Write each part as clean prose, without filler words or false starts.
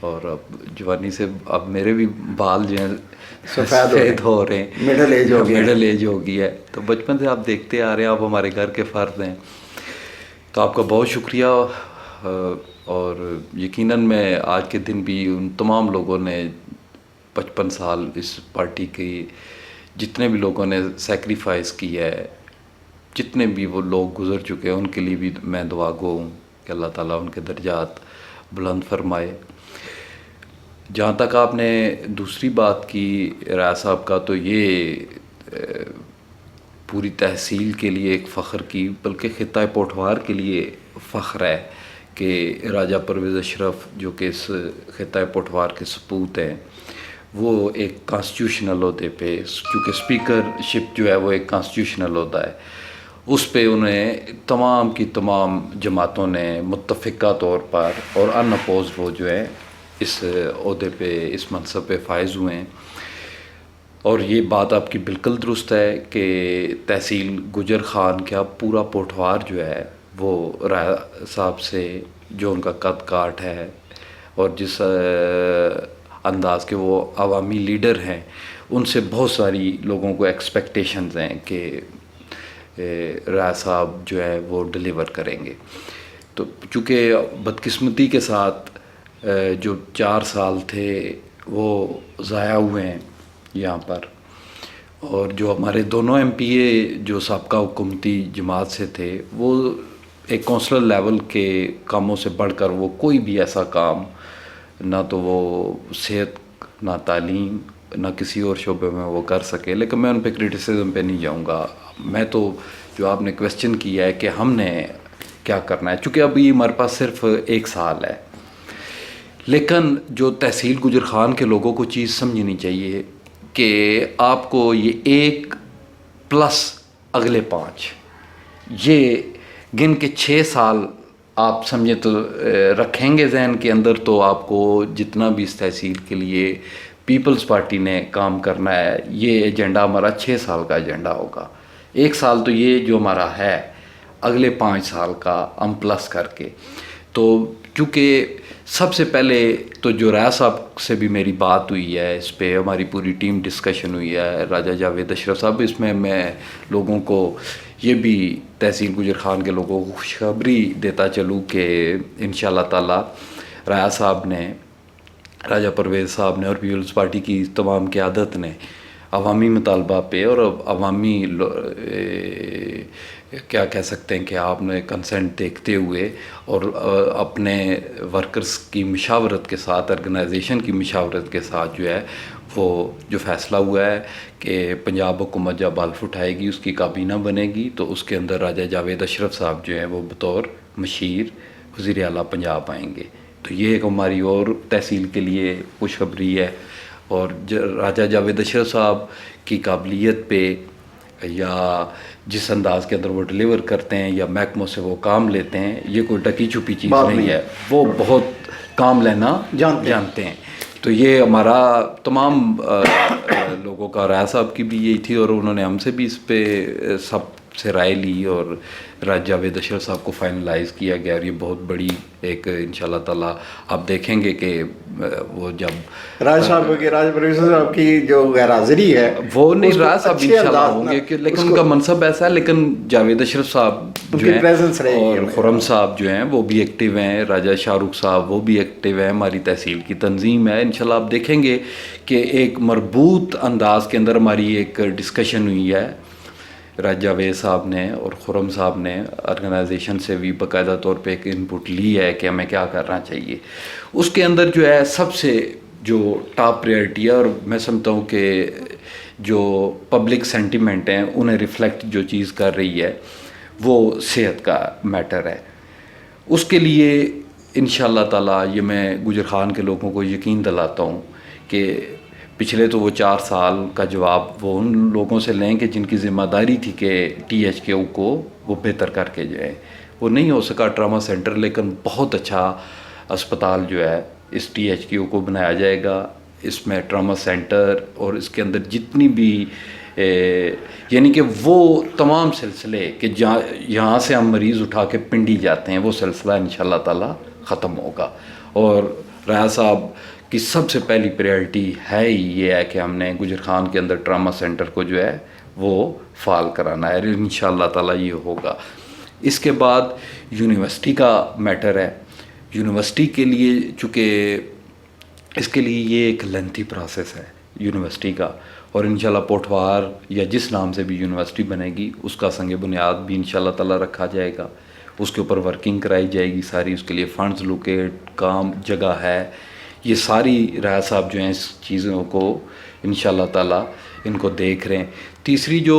اور اب جوانی سے اب میرے بھی بال جو ہیں سفید ہو رہے ہیں، مڈل ایج ہو گیا، مڈل ایج ہو گئی ہے. تو بچپن سے آپ دیکھتے آ رہے ہیں، آپ ہمارے گھر کے فرد ہیں. تو آپ کا بہت شکریہ. اور یقیناً میں آج کے دن بھی ان تمام لوگوں نے 55 سال اس پارٹی کی جتنے بھی لوگوں نے سیکریفائس کیا ہے، جتنے بھی وہ لوگ گزر چکے ہیں، ان کے لیے بھی میں دعا گو ہوں کہ اللہ تعالیٰ ان کے درجات بلند فرمائے. جہاں تک آپ نے دوسری بات کی رایا صاحب کا، تو یہ پوری تحصیل کے لیے ایک فخر کی، بلکہ خطہ پوٹھوار کے لیے فخر ہے کہ راجہ پرویز اشرف جو کہ اس خطہ پوٹھوار کے سپوت ہیں، وہ ایک کانسٹیٹیوشنل عہدے پہ، کیونکہ اسپیکر شپ جو ہے وہ ایک کانسٹیٹیوشنل عہدہ ہے، اس پہ انہیں تمام کی تمام جماعتوں نے متفقہ طور پر اور ان اپوزڈ وہ جو ہے اس عہدے پہ، اس منصب پہ فائز ہوئے ہیں. اور یہ بات آپ کی بالکل درست ہے کہ تحصیل گجر خان کا پورا پوٹھوار جو ہے وہ رایا صاحب سے، جو ان کا قد کاٹ ہے اور جس انداز کے وہ عوامی لیڈر ہیں، ان سے بہت ساری لوگوں کو ایکسپیکٹیشنز ہیں کہ رایا صاحب جو ہے وہ ڈیلیور کریں گے. تو چونکہ بدقسمتی کے ساتھ جو 4 سال تھے وہ ضائع ہوئے ہیں یہاں پر، اور جو ہمارے دونوں ایم پی اے جو سابقہ حکومتی جماعت سے تھے، وہ ایک کونسلر لیول کے کاموں سے بڑھ کر وہ کوئی بھی ایسا کام، نہ تو وہ صحت، نہ تعلیم، نہ کسی اور شعبے میں وہ کر سکے. لیکن میں ان پہ کرٹیسزم پہ نہیں جاؤں گا. میں تو جو آپ نے کویسچن کیا ہے کہ ہم نے کیا کرنا ہے، چونکہ ابھی ہمارے پاس صرف 1 سال ہے، لیکن جو تحصیل گجر خان کے لوگوں کو چیز سمجھنی چاہیے کہ آپ کو یہ 1 پلس اگلے 5، یہ گن کے 6 سال آپ سمجھیں تو رکھیں گے ذہن کے اندر، تو آپ کو جتنا بھی اس تحصیل کے لیے پیپلز پارٹی نے کام کرنا ہے، یہ ایجنڈا ہمارا 6 سال کا ایجنڈا ہوگا. 1 سال تو یہ جو ہمارا ہے، اگلے 5 سال کا ہم پلس کر کے. تو کیونکہ سب سے پہلے تو جو رایا صاحب سے بھی میری بات ہوئی ہے، اس پہ ہماری پوری ٹیم ڈسکشن ہوئی ہے، راجہ جاوید اشرف صاحب، اس میں لوگوں کو یہ بھی، تحصیل گجر خان کے لوگوں کو خوشخبری دیتا چلوں کہ انشاءاللہ تعالی رایا صاحب نے، راجہ پرویز صاحب نے اور پیپلز پارٹی کی تمام قیادت نے عوامی مطالبہ پہ اور عوامی کیا کہہ سکتے ہیں کہ آپ نے کنسنٹ دیکھتے ہوئے اور اپنے ورکرز کی مشاورت کے ساتھ، آرگنائزیشن کی مشاورت کے ساتھ جو ہے وہ جو فیصلہ ہوا ہے کہ پنجاب حکومت جب حلف اٹھائے گی، اس کی کابینہ بنے گی، تو اس کے اندر راجہ جاوید اشرف صاحب جو ہیں وہ بطور مشیر وزیر اعلیٰ پنجاب آئیں گے. تو یہ ایک ہماری اور تحصیل کے لیے خوشخبری ہے. اور راجہ جاوید اشرف صاحب کی قابلیت پہ یا جس انداز کے اندر وہ ڈیلیور کرتے ہیں یا محکموں سے وہ کام لیتے ہیں، یہ کوئی ڈکی چھپی چیز نہیں ہے، وہ بہت کام لینا جانتے ہیں. تو یہ ہمارا تمام لوگوں کا، رایا صاحب کی بھی یہی تھی، اور انہوں نے ہم سے بھی اس پہ سب سے رائے لی اور راجہ جاوید اشرف صاحب کو فائنلائز کیا گیا. اور یہ بہت بڑی ایک انشاءاللہ تعالیٰ آپ دیکھیں گے کہ وہ جب راج صاحب کی، راج پرویز صاحب کی جو غیر حاضری ہے وہ نہیں، راج صاحب انشاءاللہ ہوں گے، لیکن ان کا منصب ایسا ہے. لیکن جاوید اشرف صاحب جو ہیں اور خرم صاحب جو ہیں وہ بھی ایکٹیو ہیں، راجہ شاہ رخ صاحب وہ بھی ایکٹیو ہیں، ہماری تحصیل کی تنظیم ہے. انشاءاللہ آپ دیکھیں گے کہ ایک مربوط انداز کے اندر ہماری ایک ڈسکشن ہوئی ہے. راجہ جاوید صاحب نے اور خرم صاحب نے آرگنائزیشن سے بھی باقاعدہ طور پہ ایک انپٹ لی ہے کہ ہمیں کیا کرنا چاہیے. اس کے اندر جو ہے سب سے جو ٹاپ پریارٹی ہے، اور میں سمجھتا ہوں کہ جو پبلک سینٹیمنٹ ہیں انہیں ریفلیکٹ جو چیز کر رہی ہے وہ صحت کا میٹر ہے. اس کے لیے انشاءاللہ تعالیٰ یہ میں گجر خان کے لوگوں کو یقین دلاتا ہوں کہ پچھلے تو وہ 4 سال کا جواب وہ ان لوگوں سے لیں کہ جن کی ذمہ داری تھی کہ ٹی ایچ کے او کو وہ بہتر کر کے جائیں. وہ نہیں ہو سکا ٹراما سینٹر، لیکن بہت اچھا اسپتال جو ہے اس ٹی ایچ کے او کو بنایا جائے گا. اس میں ٹراما سینٹر اور اس کے اندر جتنی بھی یعنی کہ وہ تمام سلسلے کہ یہاں سے ہم مریض اٹھا کے پنڈی جاتے ہیں، وہ سلسلہ انشاءاللہ تعالی ختم ہوگا. اور رایا صاحب کی سب سے پہلی پریارٹی ہے یہ ہے کہ ہم نے گجر خان کے اندر ٹراما سینٹر کو جو ہے وہ فعال کرانا ہے، انشاءاللہ تعالیٰ یہ ہوگا۔ اس کے بعد یونیورسٹی کا میٹر ہے۔ یونیورسٹی کے لیے چونکہ اس کے لیے یہ ایک لینتھی پروسیس ہے یونیورسٹی کا، اور انشاءاللہ پوٹوار یا جس نام سے بھی یونیورسٹی بنے گی اس کا سنگ بنیاد بھی انشاءاللہ تعالیٰ رکھا جائے گا، اس کے اوپر ورکنگ کرائی جائے گی ساری، اس کے لیے فنڈز لوکیٹ کام جگہ ہے، یہ ساری رایا صاحب جو ہیں اس چیزوں کو انشاءاللہ تعالیٰ ان کو دیکھ رہے ہیں۔ تیسری جو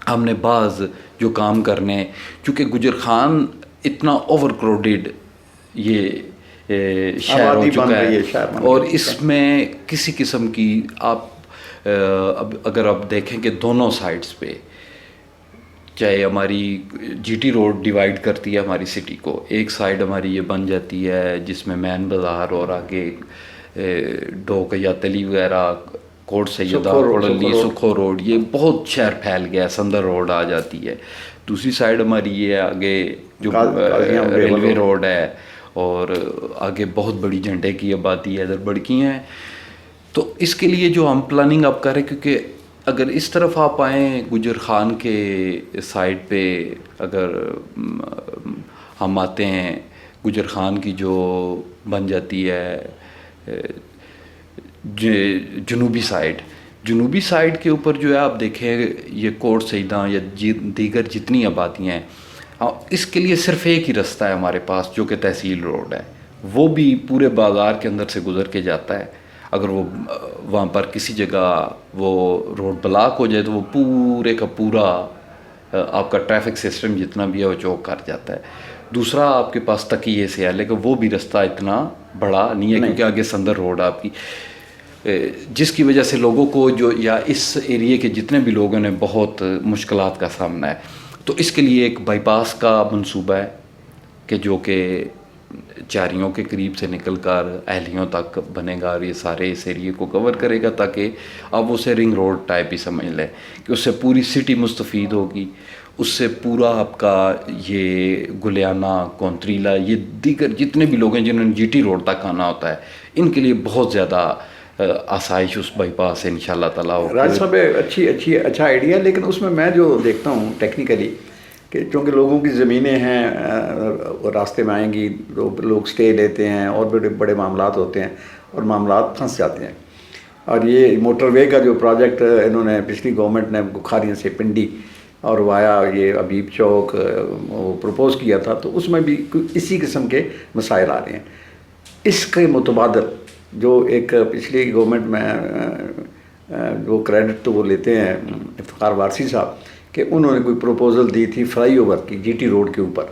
ہم نے بعض جو کام کرنے ہیں، چونکہ گجر خان اتنا اوور کراؤڈیڈ یہ شہر ہو چکا ہے، اور اس میں کسی قسم کی اگر آپ دیکھیں کہ دونوں سائڈز پہ، چاہے ہماری جی ٹی روڈ ڈیوائیڈ کرتی ہے ہماری سٹی کو، ایک سائڈ ہماری یہ بن جاتی ہے جس میں مین بازار اور آگے ڈوک یا تلی وغیرہ، کوٹ سیدہ، کوڑلی، سکھو روڈ، یہ بہت شہر پھیل گیا ہے، سندر روڈ آ جاتی ہے۔ دوسری سائڈ ہماری یہ آگے جو ریلوے روڈ ہے، اور آگے بہت بڑی جھنڈے کی آبادی ہے، ادھر بڑکی ہیں۔ تو اس کے لیے جو ہم پلاننگ اب کریں، کیونکہ اگر اس طرف آپ آئیں گجر خان کے سائڈ پہ، اگر ہم آتے ہیں گجر خان کی جو بن جاتی ہے جنوبی سائڈ کے اوپر جو ہے آپ دیکھیں یہ کوٹ سیدہ یا دیگر جتنی آبادیاں ہیں، اس کے لیے صرف ایک ہی رستہ ہے ہمارے پاس جو کہ تحصیل روڈ ہے، وہ بھی پورے بازار کے اندر سے گزر کے جاتا ہے۔ اگر وہ وہاں پر کسی جگہ وہ روڈ بلاک ہو جائے تو وہ پورے کا پورا آپ کا ٹریفک سسٹم جتنا بھی ہے وہ چوک کر جاتا ہے۔ دوسرا آپ کے پاس تکیے سے ہے، لیکن وہ بھی رستہ اتنا بڑا نہیں ہے کیونکہ آگے سندر روڈ آپ کی، جس کی وجہ سے لوگوں کو جو یا اس ایریے کے جتنے بھی لوگوں نے بہت مشکلات کا سامنا ہے۔ تو اس کے لیے ایک بائی پاس کا منصوبہ ہے کہ جو کہ چاریوں کے قریب سے نکل کر اہلیوں تک بنے گا، اور یہ سارے اس ایریے کو کور کرے گا، تاکہ آپ اسے رنگ روڈ ٹائپ ہی سمجھ لیں کہ اس سے پوری سٹی مستفید ہوگی، اس سے پورا آپ کا یہ گلیانہ، کونتریلا، یہ دیگر جتنے بھی لوگ ہیں جنہوں نے جی ٹی روڈ تک آنا ہوتا ہے، ان کے لیے بہت زیادہ آسائش اس بائی پاس سے انشاءاللہ تعالیٰ ہوگی۔ راج صاحب اچھا آئیڈیا، لیکن اس میں جو دیکھتا ہوں ٹیکنیکلی کہ چونکہ لوگوں کی زمینیں ہیں، راستے میں آئیں گی، لوگ سٹے لیتے ہیں اور بڑے بڑے معاملات ہوتے ہیں اور معاملات پھنس جاتے ہیں۔ اور یہ موٹر وے کا جو پروجیکٹ انہوں نے پچھلی گورنمنٹ نے بخاریاں سے پنڈی اور وایا یہ ابیب چوک وہ پروپوز کیا تھا، تو اس میں بھی اسی قسم کے مسائل آ رہے ہیں۔ اس کے متبادل جو ایک پچھلی گورنمنٹ میں جو کریڈٹ تو وہ لیتے ہیں افتخار وارثی صاحب کہ انہوں نے کوئی پروپوزل دی تھی فلائی اوور کی جی ٹی روڈ کے اوپر،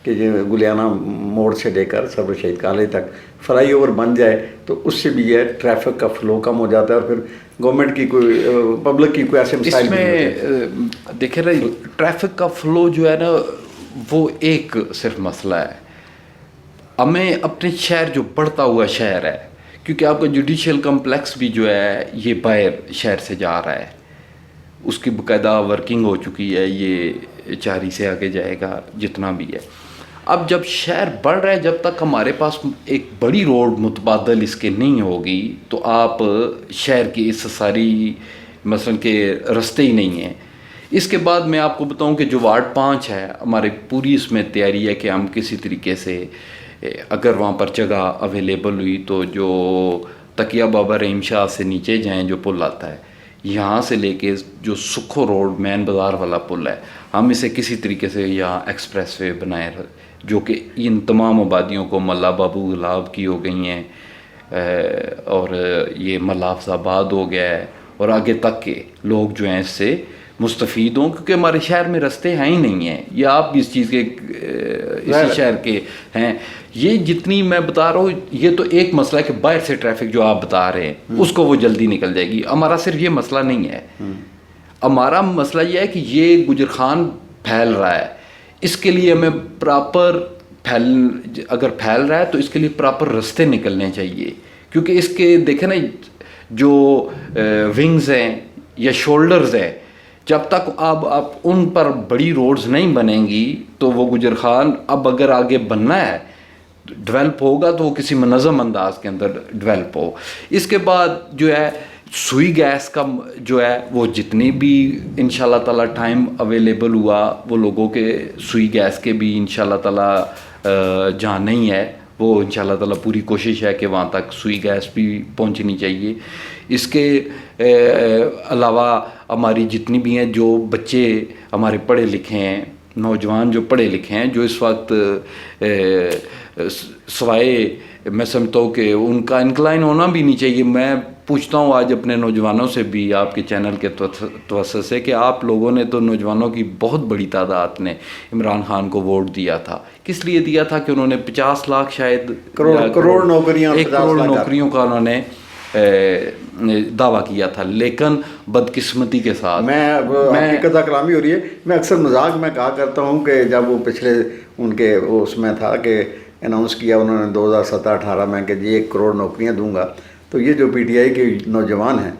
کہ گلیانہ موڑ سے لے کر سرور شہید کالج تک فلائی اوور بن جائے تو اس سے بھی یہ ٹریفک کا فلو کم ہو جاتا ہے، اور پھر گورنمنٹ کی کوئی پبلک کی کوئی ایسے مسائل اس میں دیکھیں نا، ٹریفک کا فلو جو ہے نا وہ ایک صرف مسئلہ ہے۔ ہمیں اپنے شہر جو بڑھتا ہوا شہر ہے، کیونکہ آپ کا جوڈیشل کمپلیکس بھی جو ہے یہ باہر شہر سے جا رہا ہے، اس کی باقاعدہ ورکنگ ہو چکی ہے، یہ چاری سے آگے جائے گا جتنا بھی ہے۔ اب جب شہر بڑھ رہا ہے، جب تک ہمارے پاس ایک بڑی روڈ متبادل اس کے نہیں ہوگی تو آپ شہر کی اس ساری مثلاً کہ رستے ہی نہیں ہیں۔ اس کے بعد میں آپ کو بتاؤں کہ جو وارڈ 5 ہے ہماری پوری اس میں تیاری ہے کہ ہم کسی طریقے سے اگر وہاں پر جگہ اویلیبل ہوئی تو جو تکیہ بابا رحیم شاہ سے نیچے جائیں جو پل آتا ہے، یہاں سے لے کے جو سکھو روڈ مین بازار والا پل ہے، ہم اسے کسی طریقے سے یہاں ایکسپریس وے بنائے جو کہ ان تمام آبادیوں کو ملا بابو گلاب کی ہو گئی ہیں، اور یہ ملا حافظ آباد ہو گیا ہے، اور آگے تک کے لوگ جو ہیں اس سے مستفید ہوں، کیونکہ ہمارے شہر میں رستے ہیں ہی نہیں ہیں، یا آپ بھی اس چیز کے اسی شہر کے ہیں۔ یہ جتنی میں بتا رہا ہوں یہ تو ایک مسئلہ ہے کہ باہر سے ٹریفک جو آپ بتا رہے ہیں اس کو وہ جلدی نکل جائے گی۔ ہمارا صرف یہ مسئلہ نہیں ہے، ہمارا مسئلہ یہ ہے کہ یہ گجر خان پھیل رہا ہے، اس کے لیے ہمیں پراپر اگر پھیل رہا ہے تو اس کے لیے پراپر رستے نکلنے چاہیے، کیونکہ اس کے دیکھیں نا جو ونگز ہیں یا شولڈرز ہیں، جب تک آپ ان پر بڑی روڈز نہیں بنیں گی تو وہ گجر خان اب اگر آگے بننا ہے ڈیولپ ہوگا تو وہ کسی منظم انداز کے اندر ڈیولپ ہو. اس کے بعد جو ہے سوئی گیس کا جو ہے وہ جتنی بھی انشاءاللہ تعالیٰ ٹائم اویلیبل ہوا وہ لوگوں کے سوئی گیس کے بھی انشاءاللہ تعالیٰ جہاں نہیں ہے وہ انشاءاللہ تعالیٰ پوری کوشش ہے کہ وہاں تک سوئی گیس بھی پہنچنی چاہیے. اس کے علاوہ ہماری جتنی بھی ہیں جو بچے ہمارے پڑھے لکھے ہیں, نوجوان جو پڑھے لکھے ہیں, جو اس وقت سوائے میں سمجھتا ہوں کہ ان کا انکلائن ہونا بھی نہیں چاہیے. میں پوچھتا ہوں آج اپنے نوجوانوں سے بھی آپ کے چینل کے توسط سے کہ آپ لوگوں نے تو نوجوانوں کی بہت بڑی تعداد نے عمران خان کو ووٹ دیا تھا. کس لیے دیا تھا؟ کہ انہوں نے 50 لاکھ شاید کروڑ نوکریاں, 1 کروڑ نوکریوں کا انہوں نے دعویٰ کیا تھا. لیکن بدقسمتی کے ساتھ میں قضا کلامی ہو رہی ہے, میں اکثر مذاق میں کہا کرتا ہوں کہ جب وہ پچھلے ان کے اس میں تھا کہ اناؤنس کیا انہوں نے 2017-18 میں کہ جی 1 کروڑ نوکریاں دوں گا, تو یہ جو پی ٹی آئی کے نوجوان ہیں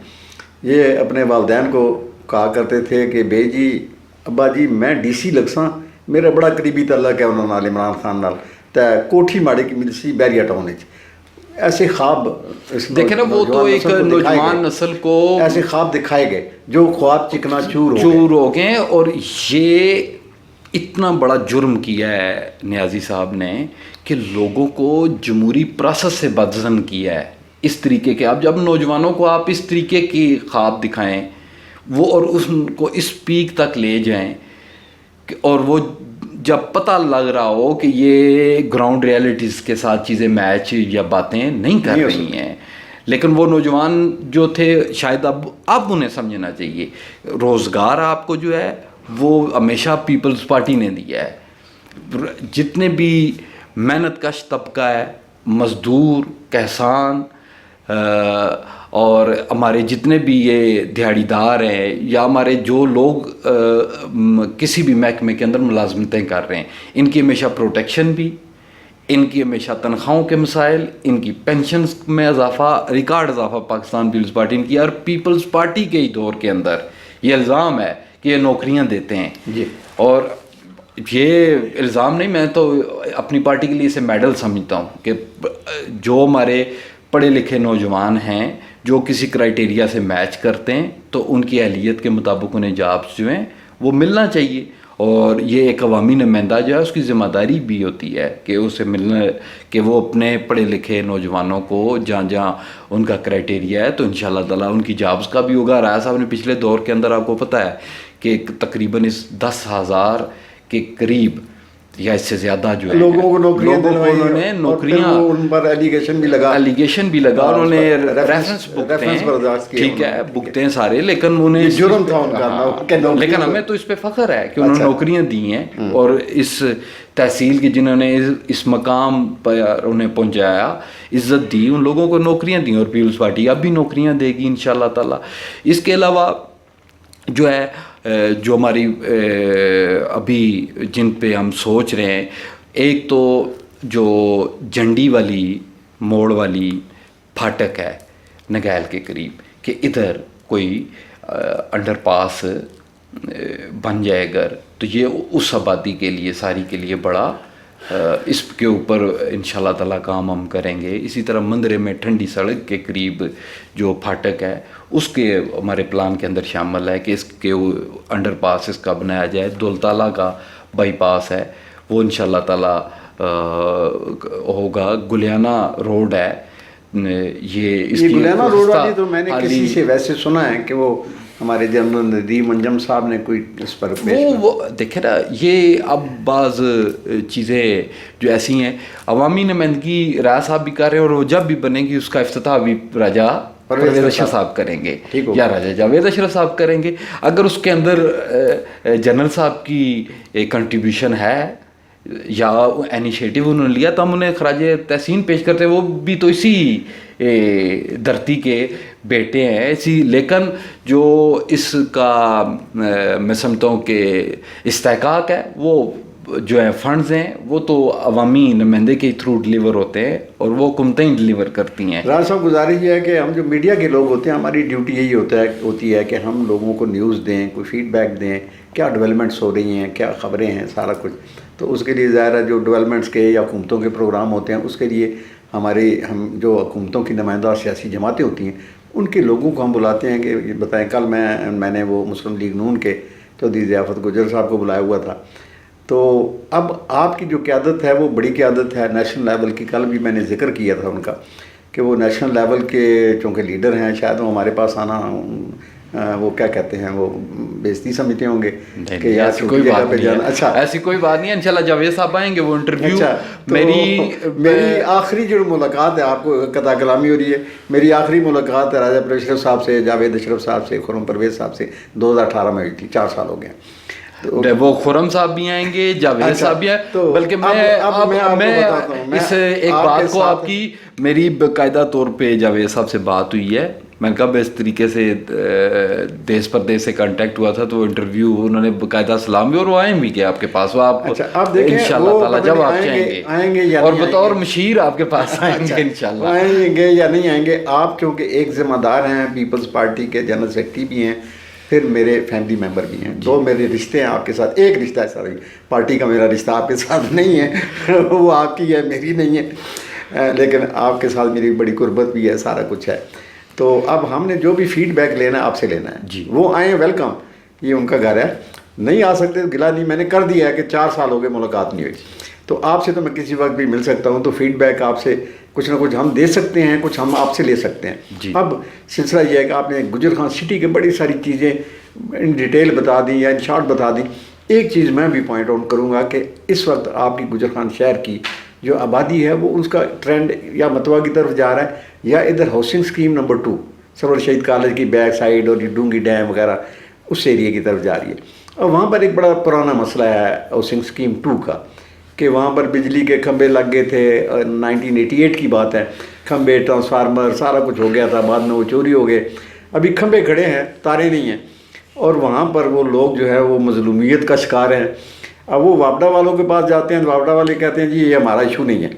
یہ اپنے والدین کو کہا کرتے تھے کہ بے جی ابا جی میں ڈی سی لگساں, میرا بڑا قریبی تعلق ہے انہوں نال عمران خان نال, تے کوٹھی ماڑی کی ملسی بیریا ٹاؤن وچ. ایسے خواب دیکھیں نا, وہ تو ایک نوجوان نسل کو ایسے خواب دکھائے گئے جو خواب چکنا چور ہو گئے. اور یہ اتنا بڑا جرم کیا ہے نیازی صاحب نے کہ لوگوں کو جمہوری پروسیس سے بدظن کیا ہے اس طریقے کے. اب جب نوجوانوں کو آپ اس طریقے کی خواب دکھائیں وہ اور اس کو اس پیک تک لے جائیں, اور وہ جب پتہ لگ رہا ہو کہ یہ گراؤنڈ ریالٹیز کے ساتھ چیزیں میچ یا باتیں نہیں کر رہی ہیں. لیکن وہ نوجوان جو تھے شاید اب انہیں سمجھنا چاہیے. روزگار آپ کو جو ہے وہ ہمیشہ پیپلز پارٹی نے دیا ہے. جتنے بھی محنت کش طبقہ ہے, مزدور, کسان اور ہمارے جتنے بھی یہ دیہڑی دار ہیں یا ہمارے جو لوگ کسی بھی محکمے کے اندر ملازمتیں کر رہے ہیں, ان کی ہمیشہ پروٹیکشن بھی, ان کی ہمیشہ تنخواہوں کے مسائل, ان کی پینشنز میں اضافہ, ریکارڈ اضافہ پاکستان پیپلز پارٹی نے کیا. اور پیپلز پارٹی کے ہی دور کے اندر یہ الزام ہے کہ یہ نوکریاں دیتے ہیں جی. اور یہ الزام نہیں, میں تو اپنی پارٹی کے لیے اسے میڈل سمجھتا ہوں کہ جو ہمارے پڑھے لکھے نوجوان ہیں جو کسی کرائٹیریا سے میچ کرتے ہیں تو ان کی اہلیت کے مطابق انہیں جابس جو ہیں وہ ملنا چاہیے. اور یہ ایک عوامی نمائندہ جو ہے اس کی ذمہ داری بھی ہوتی ہے کہ اسے ملنا, کہ وہ اپنے پڑھے لکھے نوجوانوں کو جہاں جہاں ان کا کرائٹیریا ہے تو انشاءاللہ تعالیٰ ان کی جابس کا بھی ہوگا. رایا صاحب نے پچھلے دور کے اندر آپ کو پتہ ہے کہ تقریباً اس 10,000 کے قریب یا اس سے زیادہ جو ہے لوگوں کو نوکریاں دلوائی, انہوں نے نوکریاں, ان پر ایلیگیشن بھی لگا, انہوں نے ریفرنس بکتے ہیں, ٹھیک ہے بکتے ہیں سارے, لیکن انہیں جرم تھا ان کا. لیکن ہمیں تو اس پہ فخر ہے کہ انہوں نے نوکریاں دی ہیں اور اس تحصیل کی جنہوں نے اس مقام پر انہیں پہنچایا, عزت دی, ان لوگوں کو نوکریاں دیں. اور پیپلز پارٹی اب بھی نوکریاں دے گی انشاءاللہ تعالیٰ. اس کے علاوہ جو ہے جو ہماری ابھی جن پہ ہم سوچ رہے ہیں, ایک تو جو جنڈی والی موڑ والی پھاٹک ہے نگیل کے قریب, کہ ادھر کوئی انڈر پاس بن جائے اگر تو یہ اس آبادی کے لیے ساری کے لیے بڑا اس کے اوپر انشاءاللہ تعالیٰ کام ہم کریں گے. اسی طرح مندرے میں ٹھنڈی سڑک کے قریب جو پھاٹک ہے اس کے ہمارے پلان کے اندر شامل ہے کہ اس کے انڈر پاس اس کا بنایا جائے. دولتالہ کا بائی پاس ہے وہ انشاءاللہ تعالیٰ ہوگا. گلیانہ روڈ ہے, یہ اس کی گلیانہ روڈ والی تو میں نے کسی سے ویسے سنا ہے کہ وہ ہمارے جنرل ندیم انجم صاحب نے کوئی اس پر وہ دیکھیں نا, یہ اب بعض چیزیں جو ایسی ہیں عوامی نمائندگی رایا صاحب بھی کر رہے ہیں, اور وہ جب بھی بنے گی اس کا افتتاح بھی راجہ پرویز اشرف صاحب کریں گے یا راجہ جاوید اشرف صاحب کریں گے. اگر اس کے اندر جنرل صاحب کی کنٹریبیوشن ہے یا انیشیٹو انہوں نے لیا تو ہم انہیں خراج تحسین پیش کرتے ہیں. وہ بھی تو اسی دھرتی کے بیٹے ہیں اسی, لیکن جو اس کا میں سمجھتا ہوں کہ استحقاق ہے وہ جو ہے فنڈز ہیں وہ تو عوامی نمائندے کے تھرو ڈلیور ہوتے ہیں اور وہ حکومتیں ڈلیور کرتی ہیں. راج صاحب گزارش یہ ہے کہ ہم جو میڈیا کے لوگ ہوتے ہیں ہماری ڈیوٹی یہی ہوتی ہے کہ ہم لوگوں کو نیوز دیں, کوئی فیڈ بیک دیں, کیا ڈیولپمنٹس ہو رہی ہیں, کیا خبریں ہیں, سارا کچھ. تو اس کے لیے ظاہر ہے جو ڈیولپمنٹس کے یا حکومتوں کے پروگرام ہوتے ہیں اس کے لیے ہم جو حکومتوں کی نمائندہ سیاسی جماعتیں ہوتی ہیں ان کے لوگوں کو ہم بلاتے ہیں کہ بتائیں. کل میں نے وہ مسلم لیگ نون کے چودھری ضیافت گجر صاحب کو بلایا ہوا تھا. تو اب آپ کی جو قیادت ہے وہ بڑی قیادت ہے نیشنل لیول کی. کل بھی میں نے ذکر کیا تھا ان کا کہ وہ نیشنل لیول کے چونکہ لیڈر ہیں, شاید وہ ہمارے پاس آنا وہ کیا کہتے ہیں وہ بےزتی سمجھتے ہوں گے کہ یار کوئی جگہ بات پہ نہیں جانا. ہے, اچھا ایسی کوئی بات نہیں ہے, انشاءاللہ جاوید صاحب آئیں گے وہ انٹرویو. میری آخری جو ملاقات ہے, آپ کو قطع کلامی ہو رہی ہے, میری آخری ملاقات ہے راجہ اشرف صاحب سے, جاوید اشرف صاحب سے, خرم پرویز صاحب سے 2018 میں ہوئی تھی. 4 سال ہو گئے. وہ خرم صاحب بھی آئیں گے, جاوید صاحب بھی آئیں, بلکہ میں اس ایک بات کو آپ کی میری باقاعدہ طور پہ جاوید صاحب سے بات ہوئی ہے. میں کب اس طریقے سے دیس پردیس سے کانٹیکٹ ہوا تھا تو انٹرویو انہوں نے باقاعدہ سلام بھی, اور وہ آئیں بھی کہ آپ کے پاس, وہ آپ انشاءاللہ تعالیٰ جب آپ چاہیں گے اور بطور مشیر آپ کے پاس آئیں گے انشاءاللہ. آئیں گے یا نہیں آئیں گے, آپ چونکہ ایک ذمہ دار ہیں, پیپلز پارٹی کے جنرل سیکرٹری بھی ہیں, پھر میرے فیملی ممبر بھی ہیں, 2 میرے رشتے ہیں آپ کے ساتھ. ایک رشتہ ہے ساری پارٹی کا میرا رشتہ آپ کے ساتھ نہیں ہے, وہ آپ کی ہے میری نہیں ہے, لیکن آپ کے ساتھ میری بڑی قربت بھی ہے, سارا کچھ ہے. تو اب ہم نے جو بھی فیڈ بیک لینا ہے آپ سے لینا ہے جی. وہ آئیں, ویلکم, یہ ان کا گھر ہے. نہیں آ سکتے گلا نہیں, میں نے کر دیا ہے کہ 4 سال ہو گئے ملاقات نہیں ہوئی. تو آپ سے تو میں کسی وقت بھی مل سکتا ہوں, تو فیڈ بیک آپ سے کچھ نہ کچھ ہم دے سکتے ہیں, کچھ ہم آپ سے لے سکتے ہیں. جی. اب سلسلہ یہ ہے کہ آپ نے گجر خان سٹی کے بڑی ساری چیزیں ان ڈیٹیل بتا دیں یا ان شارٹ بتا دیں. ایک چیز میں بھی پوائنٹ آؤٹ کروں گا کہ اس وقت آپ کی گجر خان شہر کی جو آبادی ہے وہ اس کا ٹرینڈ یا متوا کی طرف جا رہا ہے, یا ادھر ہاؤسنگ اسکیم نمبر 2 سرور شہید کالج کی بیک سائڈ اور یہ ڈونگی ڈیم وغیرہ اس ایریے کی طرف جا رہی ہے. اور وہاں پر ایک بڑا پرانا مسئلہ ہے ہاؤسنگ اسکیم 2 کا, کہ وہاں پر بجلی کے کھمبے لگ گئے تھے, 1988 کی بات ہے, کھمبے ٹرانسفارمر سارا کچھ ہو گیا تھا, بعد میں وہ چوری ہو گئے. ابھی کھمبے کھڑے ہیں, تارے نہیں ہیں, اور وہاں پر وہ لوگ جو ہے وہ مظلومیت کا شکار ہیں. اب وہ وابڈا والوں کے پاس جاتے ہیں, تو وابڈا والے کہتے ہیں جی یہ ہمارا ایشو نہیں ہے,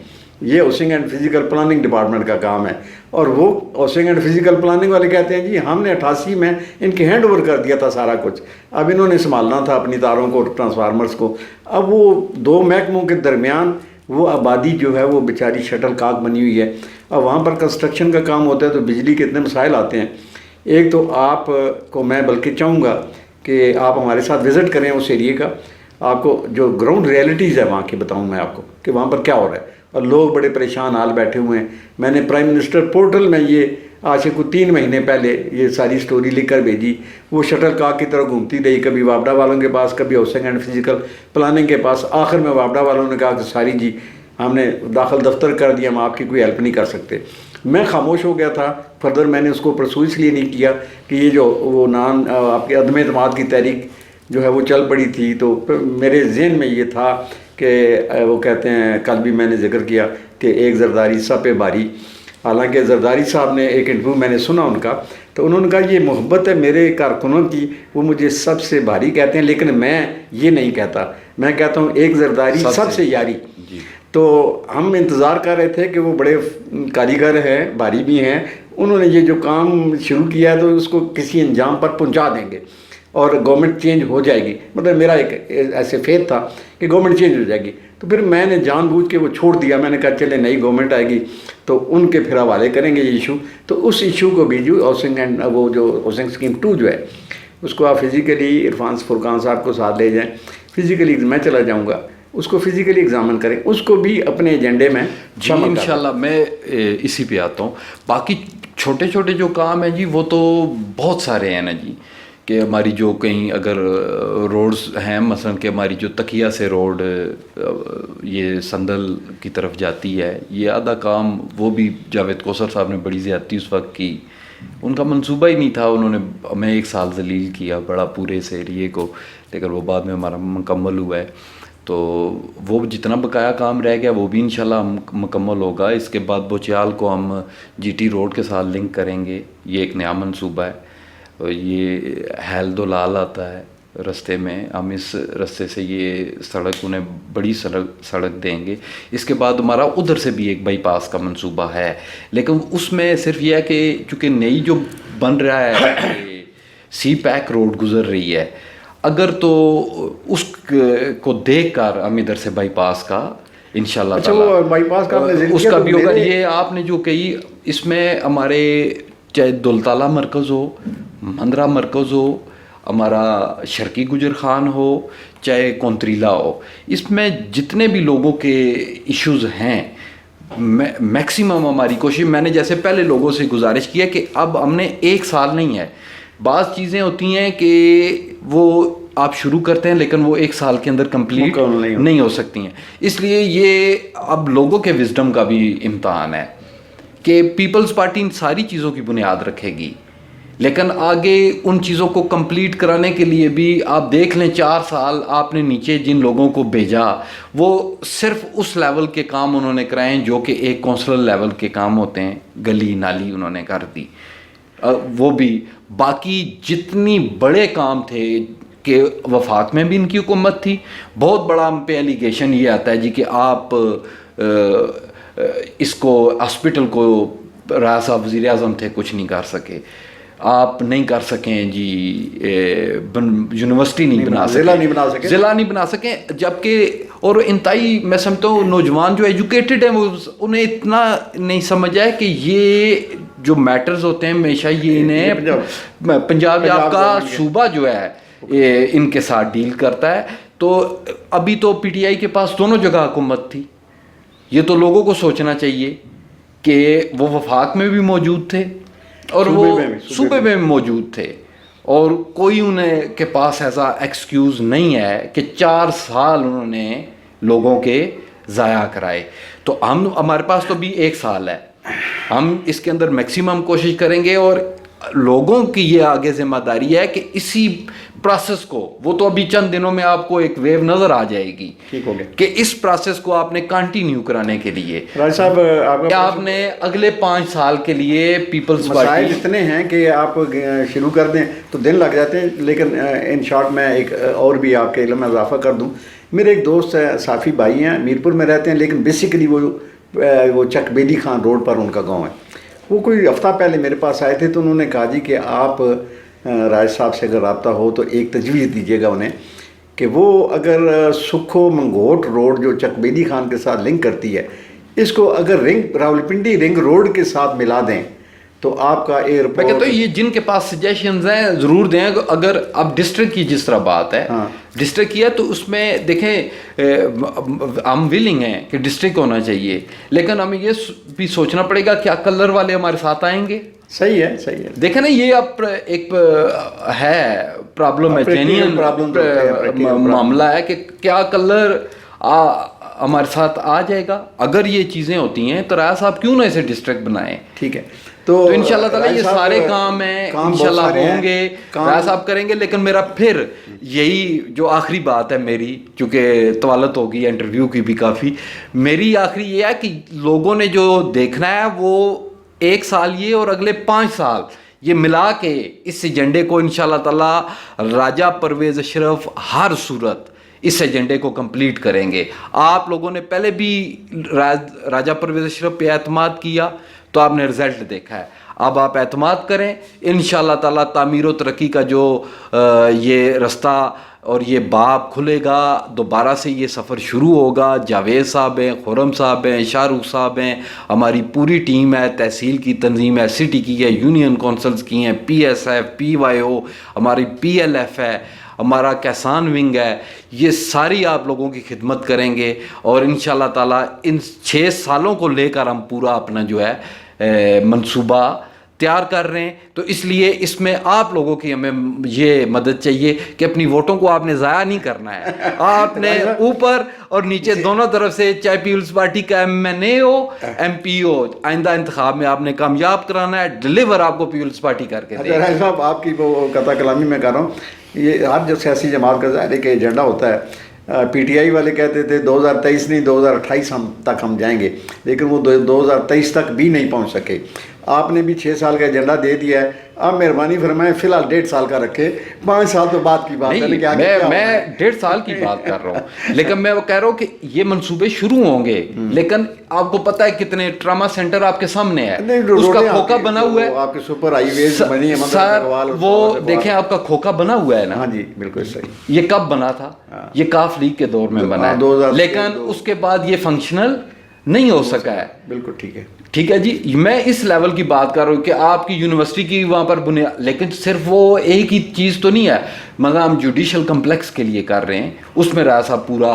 یہ housing and physical planning department کا کام ہے. اور وہ ہاؤسنگ اینڈ فزیکل پلاننگ والے کہتے ہیں جی ہم نے 88 میں ان کے ہینڈ اوور کر دیا تھا سارا کچھ, اب انہوں نے سنبھالنا تھا اپنی تاروں کو, ٹرانسفارمرز کو. اب وہ 2 محکموں کے درمیان وہ آبادی جو ہے وہ بیچاری شٹل کاک بنی ہوئی ہے. اب وہاں پر کنسٹرکشن کا کام ہوتا ہے تو بجلی کے اتنے مسائل آتے ہیں. ایک تو آپ کو میں بلکہ چاہوں گا کہ آپ ہمارے ساتھ وزٹ کریں اس ایریے کا, آپ کو جو گراؤنڈ ریئلٹیز ہے وہاں کی بتاؤں میں آپ کو کہ وہاں پر کیا ہو رہا ہے. اور لوگ بڑے پریشان حال بیٹھے ہوئے ہیں. میں نے پرائم منسٹر پورٹل میں یہ آج سے کوئی 3 مہینے پہلے یہ ساری سٹوری لکھ کر بھیجی. وہ شٹل کاک کی طرح گھومتی رہی, کبھی وابڈا والوں کے پاس, کبھی ہاؤسنگ اینڈ فزیکل پلاننگ کے پاس. آخر میں وابڈا والوں نے کہا کہ ساری جی ہم نے داخل دفتر کر دیا, ہم آپ کی کوئی ہیلپ نہیں کر سکتے. میں خاموش ہو گیا تھا. فردر میں نے اس کو پرسو اس لیے نہیں کیا کہ یہ جو وہ آپ کے عدم اعتماد کی تحریک جو ہے وہ چل پڑی تھی, تو میرے ذہن میں یہ تھا کہ وہ کہتے ہیں, کل بھی میں نے ذکر کیا کہ ایک زرداری سب پہ بھاری. حالانکہ زرداری صاحب نے ایک انٹرویو میں نے سنا ان کا, تو انہوں نے کہا یہ محبت ہے میرے کارکنوں کی, وہ مجھے سب سے بھاری کہتے ہیں, لیکن میں یہ نہیں کہتا, میں کہتا ہوں ایک زرداری سب سے یاری. تو ہم انتظار کر رہے تھے کہ وہ بڑے کاریگر ہیں, بھاری بھی ہیں, انہوں نے یہ جو کام شروع کیا ہے تو اس کو کسی انجام پر پہنچا دیں گے اور گورنمنٹ چینج ہو جائے گی. مطلب میرا ایک ایسے فیتھ تھا کہ گورنمنٹ چینج ہو جائے گی. تو پھر میں نے جان بوجھ کے وہ چھوڑ دیا. میں نے کہا چلے نئی گورنمنٹ آئے گی تو ان کے پھر حوالے کریں گے یہ ایشو. تو اس ایشو کو بھی جو ہاؤسنگ اینڈ وہ جو ہاؤسنگ اسکیم 2 جو ہے اس کو آپ فزیکلی عرفان فرقان صاحب کو ساتھ لے جائیں. فزیکلی میں چلا جاؤں گا, اس کو فزیکلی ایگزامن کریں, اس کو بھی اپنے ایجنڈے میں شامل کریں. انشاءاللہ میں اسی پہ آتا ہوں. باقی چھوٹے چھوٹے جو کام ہیں جی وہ تو بہت سارے ہیں نا جی, کہ ہماری جو کہیں اگر روڈز ہیں, مثلا کہ ہماری جو تکیہ سے روڈ یہ سندل کی طرف جاتی ہے, یہ آدھا کام وہ بھی جاوید کوثر صاحب نے بڑی زیادتی اس وقت کی. ان کا منصوبہ ہی نہیں تھا, انہوں نے ہمیں 1 سال ذلیل کیا بڑا پورے اس ایریے کو, لیکن وہ بعد میں ہمارا مکمل ہوا ہے. تو وہ جتنا بقایا کام رہ گیا وہ بھی انشاءاللہ مکمل ہوگا. اس کے بعد بوچیال کو ہم جی ٹی روڈ کے ساتھ لنک کریں گے, یہ ایک نیا منصوبہ ہے. یہ ہیلد و لال آتا ہے رستے میں, ہم اس رستے سے یہ سڑک انہیں بڑی سڑک دیں گے. اس کے بعد ہمارا ادھر سے بھی ایک بائی پاس کا منصوبہ ہے, لیکن اس میں صرف یہ ہے کہ چونکہ نئی جو بن رہا ہے سی پیک روڈ گزر رہی ہے, اگر تو اس کو دیکھ کر ہم ادھر سے بائی پاس کا انشاءاللہ اچھا وہ بائی پاس کا اس کا بھی ہوگا. یہ آپ نے جو کہی اس میں ہمارے چاہے دولتالہ مرکز ہو، مندرہ مرکز ہو، ہمارا شرقی گجر خان ہو، چاہے کونتریلا ہو، اس میں جتنے بھی لوگوں کے ایشوز ہیں میکسیمم ہماری کوشش، میں نے جیسے پہلے لوگوں سے گزارش کیا کہ اب ہم نے ایک سال نہیں ہے، بعض چیزیں ہوتی ہیں کہ وہ آپ شروع کرتے ہیں لیکن وہ ایک سال کے اندر کمپلیٹ نہیں ہو سکتی ہیں. اس لیے یہ اب لوگوں کے وزڈم کا بھی امتحان ہے کہ پیپلز پارٹی ان ساری چیزوں کی بنیاد رکھے گی، لیکن آگے ان چیزوں کو کمپلیٹ کرانے کے لیے بھی آپ دیکھ لیں 4 سال آپ نے نیچے جن لوگوں کو بھیجا وہ صرف اس لیول کے کام انہوں نے کرائے ہیں جو کہ ایک کونسلر لیول کے کام ہوتے ہیں. گلی نالی انہوں نے کر دی، وہ بھی باقی جتنی بڑے کام تھے کہ وفاق میں بھی ان کی حکومت تھی. بہت بڑا ہم پہ ایلیگیشن یہ آتا ہے جی کہ آپ اس کو ہاسپٹل کو راجہ صاحب وزیر اعظم تھے کچھ نہیں کر سکے، آپ نہیں کر سکیں جی یونیورسٹی نہیں بنا سکیں، ضلع نہیں بنا سکیں، جبکہ اور انتہائی میں سمجھتا ہوں نوجوان جو ایجوکیٹڈ ہیں وہ انہیں اتنا نہیں سمجھا ہے کہ یہ جو میٹرز ہوتے ہیں ہمیشہ یہ انہیں پنجاب آپ کا صوبہ جو ہے ان کے ساتھ ڈیل کرتا ہے. تو ابھی تو پی ٹی آئی کے پاس دونوں جگہ حکومت تھی، یہ تو لوگوں کو سوچنا چاہیے کہ وہ وفاق میں بھی موجود تھے اور وہ صوبے میں موجود تھے، اور کوئی انہیں کے پاس ایسا ایکسکیوز نہیں ہے کہ 4 سال انہوں نے لوگوں کے ضائع کرائے. تو ہمارے پاس تو بھی 1 سال ہے، ہم اس کے اندر میکسیمم کوشش کریں گے، اور لوگوں کی یہ آگے ذمہ داری ہے کہ اسی پروسیس کو، وہ تو ابھی چند دنوں میں آپ کو ایک ویو نظر آ جائے گی کہ اس پروسیس کو آپ نے کنٹینیو کرانے کے لیے راج صاحب آپ نے اگلے 5 سال کے لیے پیپلز پارٹی، مسائل اتنے ہیں کہ آپ شروع کر دیں تو دن لگ جاتے ہیں. لیکن ان شارٹ میں ایک اور بھی آپ کے علم میں اضافہ کر دوں. میرے ایک دوست ہے، صافی بھائی ہیں، میرپور میں رہتے ہیں، لیکن بیسیکلی وہ چک بیلی خان روڈ پر ان کا گاؤں ہے. وہ کوئی ہفتہ پہلے میرے پاس آئے تھے تو انہوں نے کہا جی کہ آپ راج صاحب سے اگر رابطہ ہو تو ایک تجویز دیجیے گا انہیں کہ وہ اگر سکھو منگوٹ روڈ جو چک بیلی خان کے ساتھ لنک کرتی ہے، اس کو اگر راولپنڈی رنگ روڈ کے ساتھ ملا دیں تو آپ کا ایئرپورٹ. میں کہتا ہوں یہ جن کے پاس سجیشنز ہیں ضرور دیں. اگر اب ڈسٹرکٹ کی جس طرح بات ہے، ڈسٹرکٹ کی ہے تو اس میں دیکھیں ہم ولنگ ہیں کہ ڈسٹرکٹ ہونا چاہیے، لیکن ہمیں یہ بھی سوچنا پڑے گا کیا کلر والے ہمارے ساتھ آئیں گے. صحیح ہے، صحیح ہے. دیکھیں نا یہ اب ایک ہے پرابلم ہے، جینین معاملہ ہے کہ کیا کلر ہمارے ساتھ آ جائے گا. اگر یہ چیزیں ہوتی ہیں تو راجہ صاحب کیوں نہ اسے ڈسٹرکٹ بنائیں. ٹھیک ہے، تو انشاءاللہ تعالیٰ یہ سارے کام ہیں انشاءاللہ ہوں گے، راجہ صاحب کریں گے. لیکن میرا پھر یہی جو آخری بات ہے میری، چونکہ طوالت ہوگی انٹرویو کی بھی کافی، میری آخری یہ ہے کہ لوگوں نے جو دیکھنا ہے وہ 1 سال یہ اور اگلے 5 سال یہ ملا کے اس ایجنڈے کو انشاءاللہ تعالیٰ راجہ پرویز اشرف ہر صورت اس ایجنڈے کو کمپلیٹ کریں گے. آپ لوگوں نے پہلے بھی راجہ پرویز اشرف پہ اعتماد کیا تو آپ نے رزلٹ دیکھا ہے. اب آپ اعتماد کریں، انشاءاللہ تعالیٰ تعمیر و ترقی کا جو یہ رستہ اور یہ باب کھلے گا، دوبارہ سے یہ سفر شروع ہوگا. جاوید صاحب ہیں، خرم صاحب ہیں، شاہ رخ صاحب ہیں، ہماری پوری ٹیم ہے، تحصیل کی تنظیم ہے، سٹی کی ہے، یونین کونسلز کی ہیں، پی ایس ایف، پی وائی او، ہماری پی ایل ایف ہے، ہمارا کیسان ونگ ہے. یہ ساری آپ لوگوں کی خدمت کریں گے اور انشاءاللہ تعالیٰ ان 6 سالوں کو لے کر ہم پورا اپنا جو ہے منصوبہ تیار کر رہے ہیں. تو اس لیے اس میں آپ لوگوں کی ہمیں یہ مدد چاہیے کہ اپنی ووٹوں کو آپ نے ضائع نہیں کرنا ہے. آپ نے اوپر اور نیچے دونوں طرف سے، چاہے پیپلز پارٹی کا MNA ہو، MP ہو، آئندہ انتخاب میں آپ نے کامیاب کرانا ہے. ڈلیور آپ کو پیپلز پارٹی کر کے دے. راج صاحب آپ کی وہ قطع کلامی میں کر رہا ہوں، یہ ہر جو سیاسی جماعت کا ظاہر ہے کہ ایجنڈا ہوتا ہے. پی ٹی آئی والے کہتے تھے 2023 نہیں 2028 تک ہم جائیں گے، لیکن وہ 2023 تک بھی نہیں پہنچ سکے. آپ نے بھی 6 سال کا ایجنڈا دے دیا ہے، اب مہربانی فرمائیں فی الحال 1.5 سال کا رکھے، 5 سال تو بعد کی بات ہے نہیں، کہ آگے کیا ہوگا۔ میں 1.5 سال کی بات کر رہا ہوں، لیکن میں وہ کہہ رہا ہوں کہ یہ منصوبے شروع ہوں گے، لیکن آپ کو پتہ ہے کتنے ٹراما سینٹر آپ کے سامنے ہے، اس کا کھوکا بنا ہوا ہے، آپ کے سپر ہائی ویز بنی ہے سر وہ دیکھیں آپ کا کھوکا بنا ہوا ہے نا، ہاں جی بالکل صحیح، یہ کب بنا تھا؟ یہ کاف لیگ کے دور میں بنا ہے، لیکن اس کے بعد یہ فنکشنل نہیں ہو سکا ہے۔ بالکل ٹھیک ہے، ٹھیک ہے جی، میں اس لیول کی بات کر رہا ہوں کہ آپ کی یونیورسٹی کی وہاں پر بنیاد، لیکن صرف وہ ایک ہی چیز تو نہیں ہے، مگر ہم جوڈیشل کمپلیکس کے لیے کر رہے ہیں، اس میں راضا صاحب پورا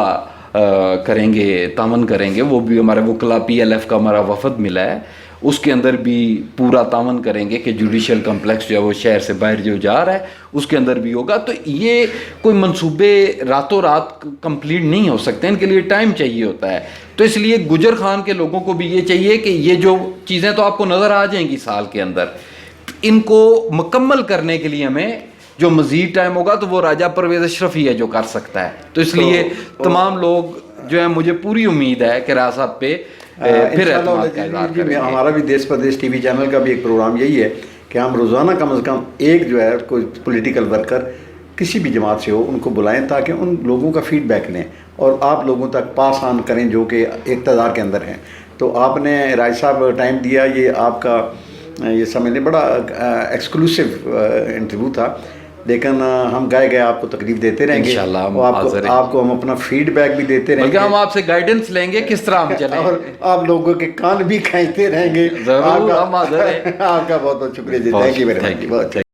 کریں گے، تعاون کریں گے، وہ بھی ہمارے وکلا پی ایل ایف کا ہمارا وفد ملا ہے، اس کے اندر بھی پورا تعاون کریں گے کہ جوڈیشل کمپلیکس جو ہے وہ شہر سے باہر جو جا رہا ہے اس کے اندر بھی ہوگا۔ تو یہ کوئی منصوبے راتوں رات کمپلیٹ نہیں ہو سکتے، ان کے لیے ٹائم چاہیے ہوتا ہے، تو اس لیے گجر خان کے لوگوں کو بھی یہ چاہیے کہ یہ جو چیزیں تو آپ کو نظر آ جائیں گی سال کے اندر، ان کو مکمل کرنے کے لیے ہمیں جو مزید ٹائم ہوگا تو وہ راجہ پرویز اشرف ہی ہے جو کر سکتا ہے، تو اس لیے تمام لوگ جو ہے، مجھے پوری امید ہے کہ راجہ صاحب پہ پھر اعتماد کا اظہار کریں گے۔ ہمارا بھی دیس پردیش ٹی وی چینل کا بھی ایک پروگرام یہی ہے کہ ہم روزانہ کم از کم ایک جو ہے کوئی پولیٹیکل ورکر کسی بھی جماعت سے ہو ان کو بلائیں تاکہ ان لوگوں کا فیڈ بیک لیں اور آپ لوگوں تک پاس آن کریں جو کہ اقتدار کے اندر ہیں۔ تو آپ نے راج صاحب ٹائم دیا، یہ آپ کا یہ سمجھ لیں بڑا ایکسکلوسیو انٹرویو تھا، لیکن ہم گئے آپ کو تکلیف دیتے رہیں گے، انشاءاللہ ہم حاضر ہیں، آپ کو ہم اپنا فیڈ بیک بھی دیتے رہیں گے، بلکہ ہم آپ سے گائیڈنس لیں گے کس طرح ہم چلیں، اور آپ لوگوں کے کان بھی کھینچتے رہیں گے۔ ضرور، ہم حاضر ہیں۔ آپ کا بہت بہت شکریہ جی، تھینک یو ویری مچ۔